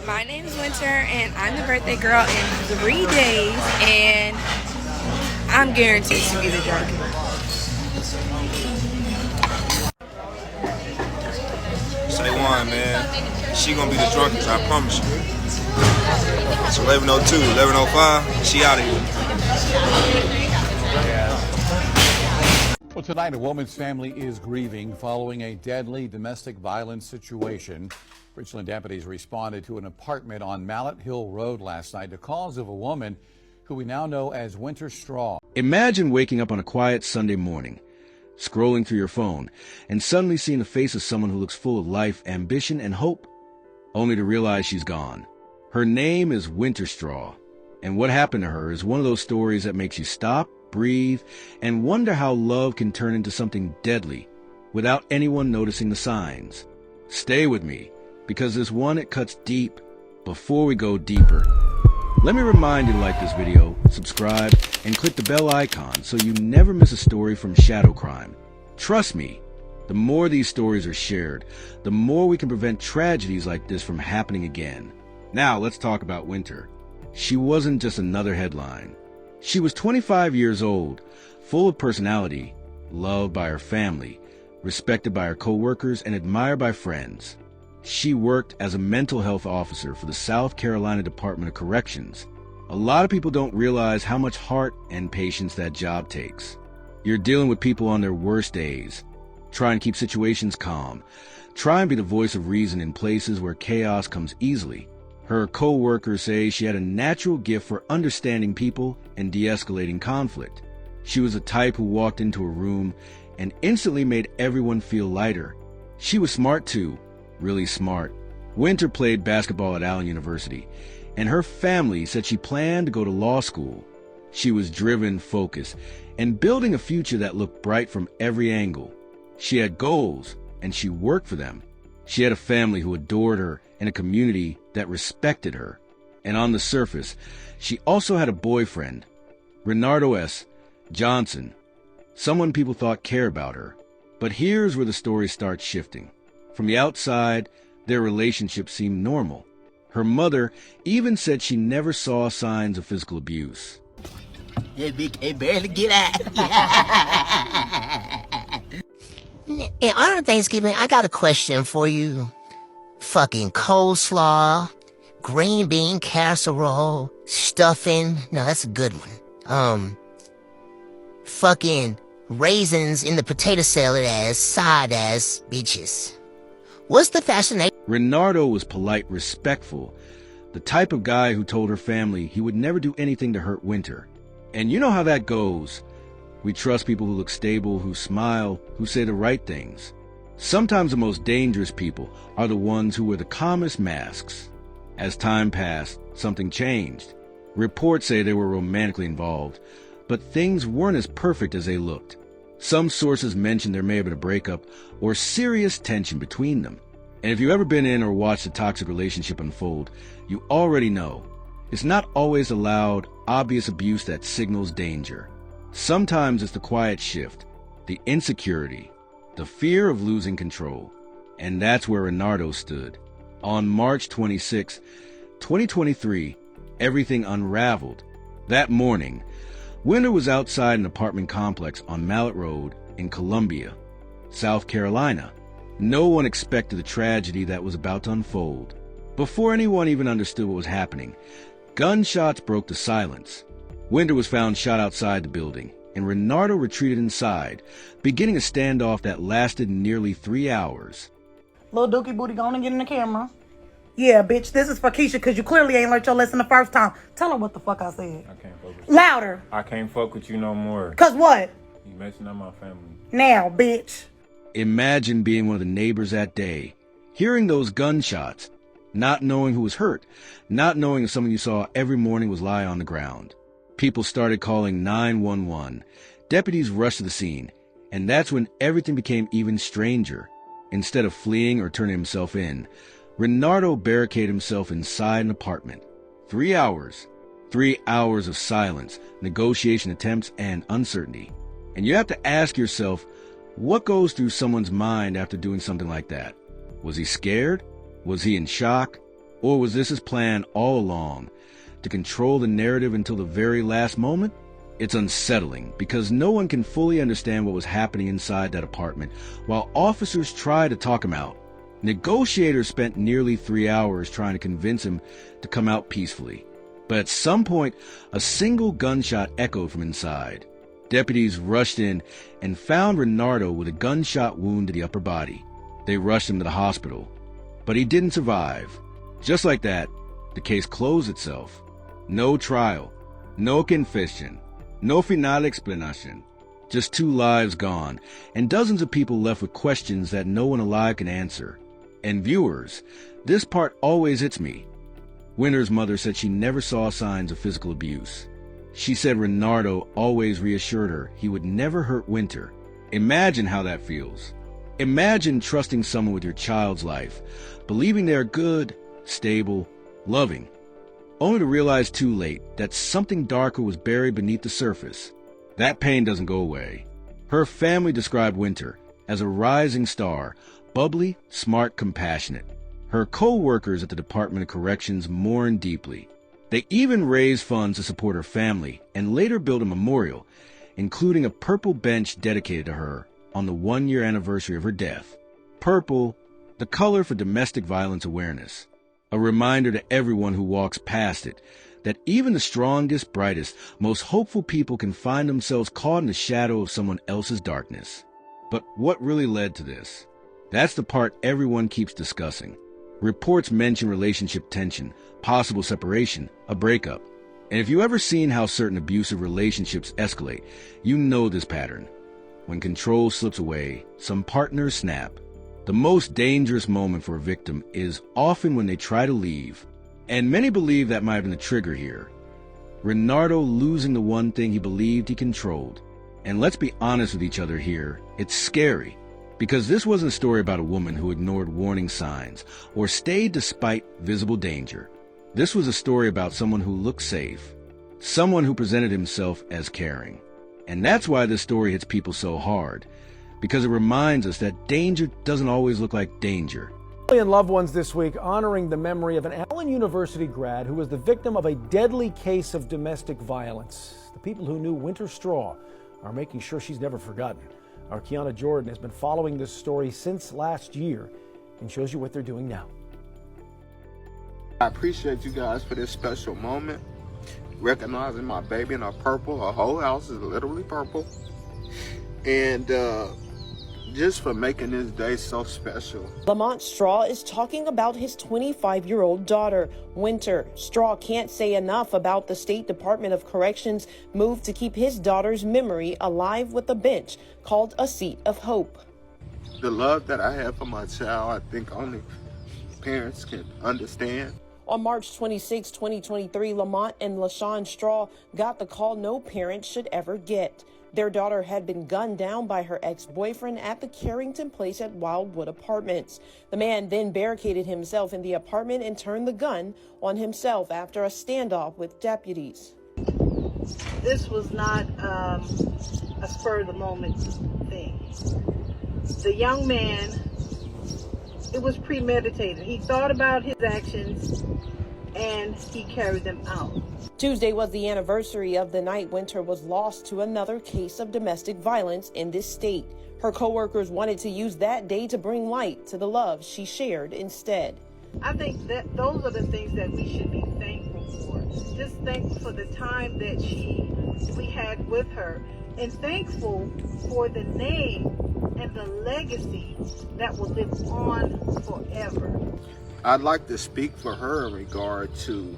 My name is Wynter, and I'm the birthday girl in 3 days, and I'm guaranteed to be the drunkest. Say one, man. She gonna be the drunkest, I promise you. It's 11:02, 11:05. She out of here. Well, tonight, a woman's family is grieving following a deadly domestic violence situation. Richland deputies responded to an apartment on Mallet Hill Road last night. The cause of a woman who we now know as Wynter Straw. Imagine waking up on a quiet Sunday morning, scrolling through your phone, and suddenly seeing the face of someone who looks full of life, ambition, and hope, only to realize she's gone. Her name is Wynter Straw, and what happened to her is one of those stories that makes you stop, breathe, and wonder how love can turn into something deadly without anyone noticing the signs. Stay with me, because this one, it cuts deep. Before we go deeper, let me remind you to like this video, subscribe, and click the bell icon so you never miss a story from Shadow Crime. Trust me, the more these stories are shared, the more we can prevent tragedies like this from happening again. Now let's talk about Wynter. She wasn't just another headline. She was 25 years old, full of personality, loved by her family, respected by her co-workers, and admired by friends. She worked as a mental health officer for the South Carolina Department of Corrections. A lot of people don't realize how much heart and patience that job takes. You're dealing with people on their worst days, trying to keep situations calm, try and be the voice of reason in places where chaos comes easily. Her co-workers say she had a natural gift for understanding people and de-escalating conflict. She was the type who walked into a room and instantly made everyone feel lighter. She was smart too, really smart. Wynter played basketball at Allen University, and her family said she planned to go to law school. She was driven, focused, and building a future that looked bright from every angle. She had goals, and she worked for them. She had a family who adored her and a community that respected her. And on the surface, she also had a boyfriend, Renardo S. Johnson, someone people thought cared about her. But here's where the story starts shifting. From the outside, their relationship seemed normal. Her mother even said she never saw signs of physical abuse. Hey, Vic, hey, barely get out. In honor of Thanksgiving, I got a question for you. Fucking coleslaw, green bean casserole, stuffing. No, that's a good one. Fucking raisins in the potato salad as side as bitches. What's the fascination? Renardo was polite, respectful, the type of guy who told her family he would never do anything to hurt Wynter. And you know how that goes. We trust people who look stable, who smile, who say the right things. Sometimes the most dangerous people are the ones who wear the calmest masks. As time passed, something changed. Reports say they were romantically involved, but things weren't as perfect as they looked. Some sources mentioned there may have been a breakup or serious tension between them. And if you've ever been in or watched a toxic relationship unfold, you already know. It's not always the loud, obvious abuse that signals danger. Sometimes it's the quiet shift, the insecurity, the fear of losing control. And that's where Renardo stood. On March 26, 2023, everything unraveled. That morning, Wynter was outside an apartment complex on Mallet Road in Columbia, South Carolina. No one expected the tragedy that was about to unfold. Before anyone even understood what was happening, gunshots broke the silence. Wynter was found shot outside the building, and Renardo retreated inside, beginning a standoff that lasted nearly 3 hours. Little Dookie Booty, go on and get in the camera. Yeah, bitch, this is for Keisha, because you clearly ain't learned your lesson the first time. Tell her what the fuck I said. I can't fuck with you. Louder. I can't fuck with you no more. Cause what? You messing up my family. Now, bitch. Imagine being one of the neighbors that day, hearing those gunshots, not knowing who was hurt, not knowing if someone you saw every morning was lying on the ground. People started calling 911. Deputies rushed to the scene, and that's when everything became even stranger. Instead of fleeing or turning himself in, Renardo barricaded himself inside an apartment. 3 hours. 3 hours of silence, negotiation attempts, and uncertainty. And you have to ask yourself, what goes through someone's mind after doing something like that? Was he scared? Was he in shock? Or was this his plan all along, to control the narrative until the very last moment? It's unsettling because no one can fully understand what was happening inside that apartment while officers try to talk him out. Negotiators spent nearly 3 hours trying to convince him to come out peacefully. But at some point, a single gunshot echoed from inside. Deputies rushed in and found Renardo with a gunshot wound to the upper body. They rushed him to the hospital, but he didn't survive. Just like that, the case closed itself. No trial, no confession, no final explanation. Just 2 lives gone, and dozens of people left with questions that no one alive can answer. And viewers, this part always hits me. Wynter's mother said she never saw signs of physical abuse. She said Renardo always reassured her he would never hurt Wynter. Imagine how that feels. Imagine trusting someone with your child's life, believing they are good, stable, loving, only to realize too late that something darker was buried beneath the surface. That pain doesn't go away. Her family described Wynter as a rising star, bubbly, smart, compassionate. Her co-workers at the Department of Corrections mourned deeply. They even raised funds to support her family and later built a memorial, including a purple bench dedicated to her on the 1-year anniversary of her death. Purple, the color for domestic violence awareness. A reminder to everyone who walks past it that even the strongest, brightest, most hopeful people can find themselves caught in the shadow of someone else's darkness. But what really led to this? That's the part everyone keeps discussing. Reports mention relationship tension, possible separation, a breakup. And if you've ever seen how certain abusive relationships escalate, you know this pattern. When control slips away, some partners snap. The most dangerous moment for a victim is often when they try to leave. And many believe that might have been the trigger here. Renardo losing the one thing he believed he controlled. And let's be honest with each other here, it's scary. Because this wasn't a story about a woman who ignored warning signs or stayed despite visible danger. This was a story about someone who looked safe, someone who presented himself as caring. And that's why this story hits people so hard, because it reminds us that danger doesn't always look like danger. And loved ones this week honoring the memory of an Allen University grad who was the victim of a deadly case of domestic violence. The people who knew Wynter Straw are making sure she's never forgotten. Our Kiana Jordan has been following this story since last year and shows you what they're doing now. I appreciate you guys for this special moment. Recognizing my baby in a purple. Her whole house is literally purple. And just for making this day so special. Lamont Straw is talking about his 25-year-old daughter, Wynter. Straw can't say enough about the State Department of Corrections' move to keep his daughter's memory alive with a bench called a seat of hope. The love that I have for my child, I think only parents can understand. On March 26, 2023, Lamont and LaShawn Straw got the call no parent should ever get. Their daughter had been gunned down by her ex-boyfriend at the Carrington Place at Wildwood Apartments. The man then barricaded himself in the apartment and turned the gun on himself after a standoff with deputies. This was not a spur-of-the-moment thing. The young man, it was premeditated. He thought about his actions and he carried them out. Tuesday was the anniversary of the night Wynter was lost to another case of domestic violence in this state. Her co-workers wanted to use that day to bring light to the love she shared instead. I think that those are the things that we should be thankful for. Just thankful for the time that we had with her, and thankful for the name and the legacy that will live on forever. I'd like to speak for her in regard to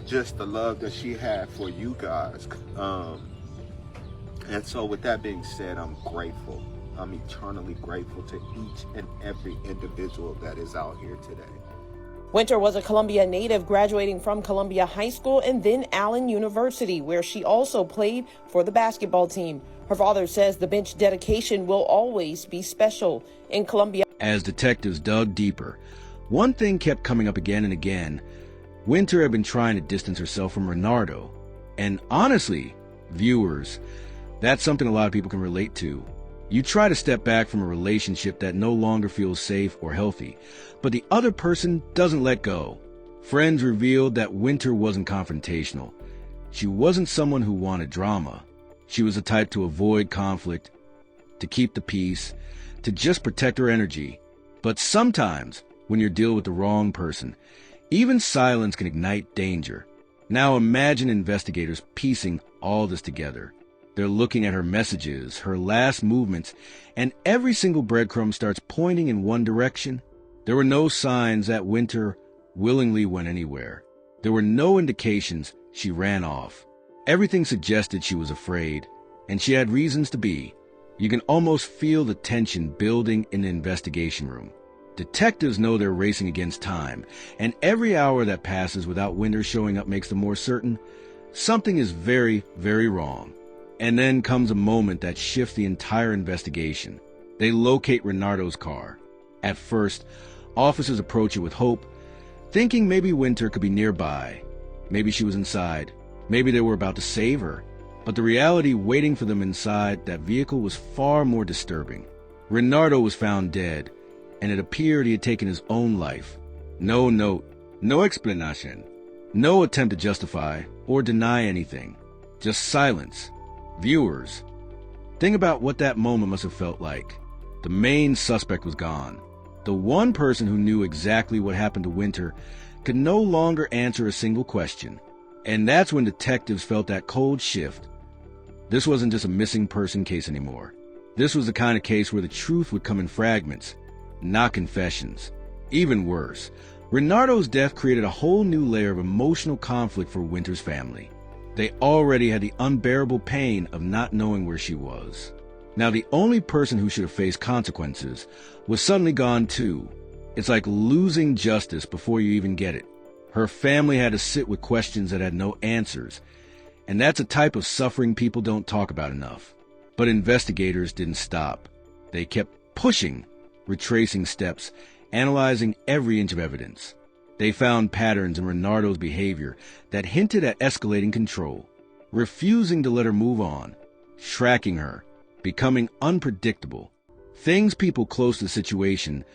just the love that she had for you guys. And so with that being said, I'm grateful. I'm eternally grateful to each and every individual that is out here today. Wynter was a Columbia native, graduating from Columbia High School and then Allen University, where she also played for the basketball team. Her father says the bench dedication will always be special in Columbia. As detectives dug deeper, one thing kept coming up again and again. Wynter had been trying to distance herself from Renardo. And honestly, viewers, that's something a lot of people can relate to. You try to step back from a relationship that no longer feels safe or healthy, but the other person doesn't let go. Friends revealed that Wynter wasn't confrontational. She wasn't someone who wanted drama. She was the type to avoid conflict, to keep the peace, to just protect her energy. But sometimes, when you're dealing with the wrong person, even silence can ignite danger. Now imagine investigators piecing all this together. They're looking at her messages, her last movements, and every single breadcrumb starts pointing in one direction. There were no signs that Wynter willingly went anywhere. There were no indications she ran off. Everything suggested she was afraid, and she had reasons to be. You can almost feel the tension building in the investigation room. Detectives know they're racing against time, and every hour that passes without Wynter showing up makes them more certain something is very, very wrong. And then comes a moment that shifts the entire investigation. They locate Renardo's car. At first, officers approach it with hope, thinking maybe Wynter could be nearby. Maybe she was inside. Maybe they were about to save her. But the reality waiting for them inside that vehicle was far more disturbing. Renardo was found dead, and it appeared he had taken his own life. No note, no explanation, no attempt to justify or deny anything. Just silence. Viewers, think about what that moment must have felt like. The main suspect was gone. The one person who knew exactly what happened to Wynter could no longer answer a single question. And that's when detectives felt that cold shift. This wasn't just a missing person case anymore. This was the kind of case where the truth would come in fragments, not confessions. Even worse, Renardo's death created a whole new layer of emotional conflict for Wynter's family. They already had the unbearable pain of not knowing where she was. Now the only person who should have faced consequences was suddenly gone too. It's like losing justice before you even get it. Her family had to sit with questions that had no answers. And that's a type of suffering people don't talk about enough. But investigators didn't stop. They kept pushing, retracing steps, analyzing every inch of evidence. They found patterns in Renardo's behavior that hinted at escalating control, refusing to let her move on, tracking her, becoming unpredictable. Things people close to the situation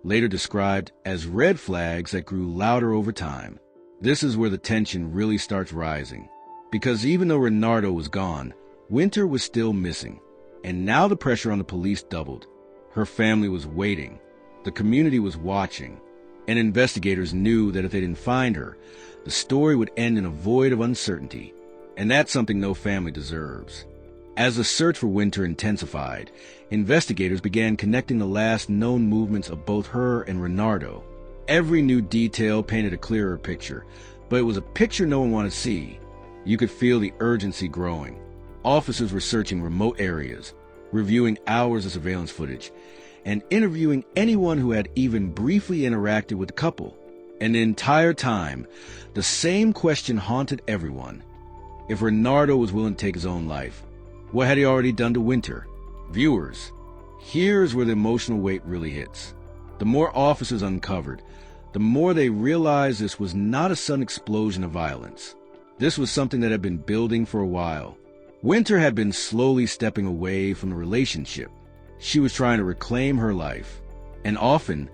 later described as red flags that grew louder over time. This is where the tension really starts rising. Because even though Renardo was gone, Wynter was still missing. And now the pressure on the police doubled. Her family was waiting. The community was watching. And investigators knew that if they didn't find her, the story would end in a void of uncertainty. And that's something no family deserves. As the search for Wynter intensified, investigators began connecting the last known movements of both her and Renardo. Every new detail painted a clearer picture, but it was a picture no one wanted to see. You could feel the urgency growing. Officers were searching remote areas, reviewing hours of surveillance footage, and interviewing anyone who had even briefly interacted with the couple. And the entire time, the same question haunted everyone. If Renardo was willing to take his own life, what had he already done to Wynter? Viewers, here's where the emotional weight really hits. The more officers uncovered, the more they realized this was not a sudden explosion of violence. This was something that had been building for a while. Wynter had been slowly stepping away from the relationship. She was trying to reclaim her life. And often,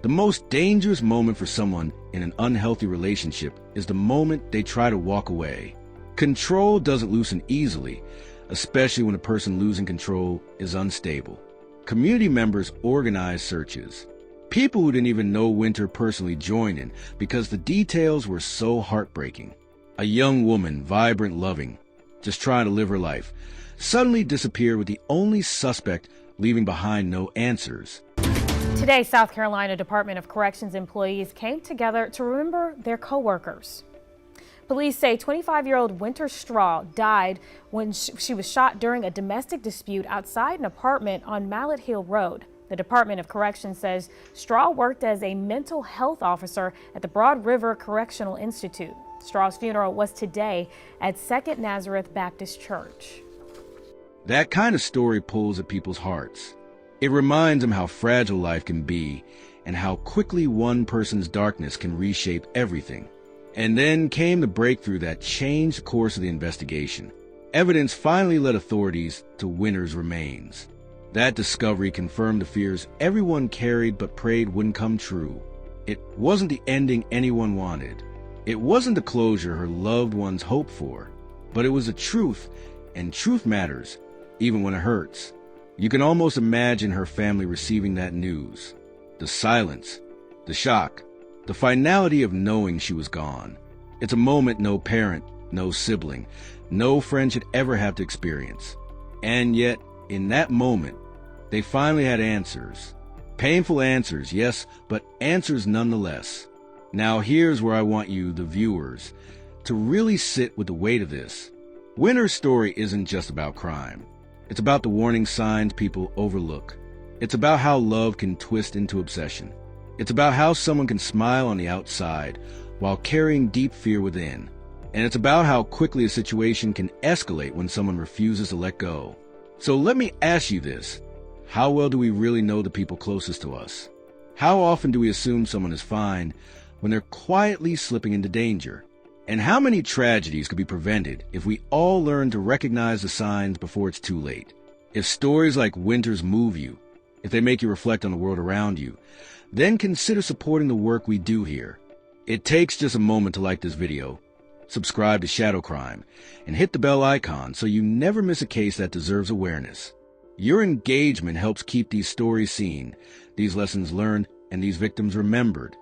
the most dangerous moment for someone in an unhealthy relationship is the moment they try to walk away. Control doesn't loosen easily, especially when a person losing control is unstable. Community members organized searches. People who didn't even know Wynter personally joined in because the details were so heartbreaking. A young woman, vibrant, loving, just trying to live her life, suddenly disappeared with the only suspect leaving behind no answers. Today, South Carolina Department of Corrections employees came together to remember their co-workers. Police say 25-year-old Wynter Straw died when she was shot during a domestic dispute outside an apartment on Mallet Hill Road. The Department of Corrections says Straw worked as a mental health officer at the Broad River Correctional Institute. Straw's funeral was today at Second Nazareth Baptist Church. That kind of story pulls at people's hearts. It reminds them how fragile life can be and how quickly one person's darkness can reshape everything. And then came the breakthrough that changed the course of the investigation. Evidence finally led authorities to Wynter's remains. That discovery confirmed the fears everyone carried but prayed wouldn't come true. It wasn't the ending anyone wanted. It wasn't the closure her loved ones hoped for. But it was the truth, and truth matters, even when it hurts. You can almost imagine her family receiving that news. The silence, the shock, the finality of knowing she was gone. It's a moment no parent, no sibling, no friend should ever have to experience. And yet, in that moment, they finally had answers. Painful answers, yes, but answers nonetheless. Now here's where I want you, the viewers, to really sit with the weight of this. Wynter's story isn't just about crime. It's about the warning signs people overlook. It's about how love can twist into obsession. It's about how someone can smile on the outside while carrying deep fear within. And it's about how quickly a situation can escalate when someone refuses to let go. So let me ask you this. How well do we really know the people closest to us? How often do we assume someone is fine when they're quietly slipping into danger? And how many tragedies could be prevented if we all learn to recognize the signs before it's too late? If stories like Wynter's move you, if they make you reflect on the world around you, then consider supporting the work we do here. It takes just a moment to like this video, subscribe to Shadow Crime, and hit the bell icon so you never miss a case that deserves awareness. Your engagement helps keep these stories seen, these lessons learned, and these victims remembered.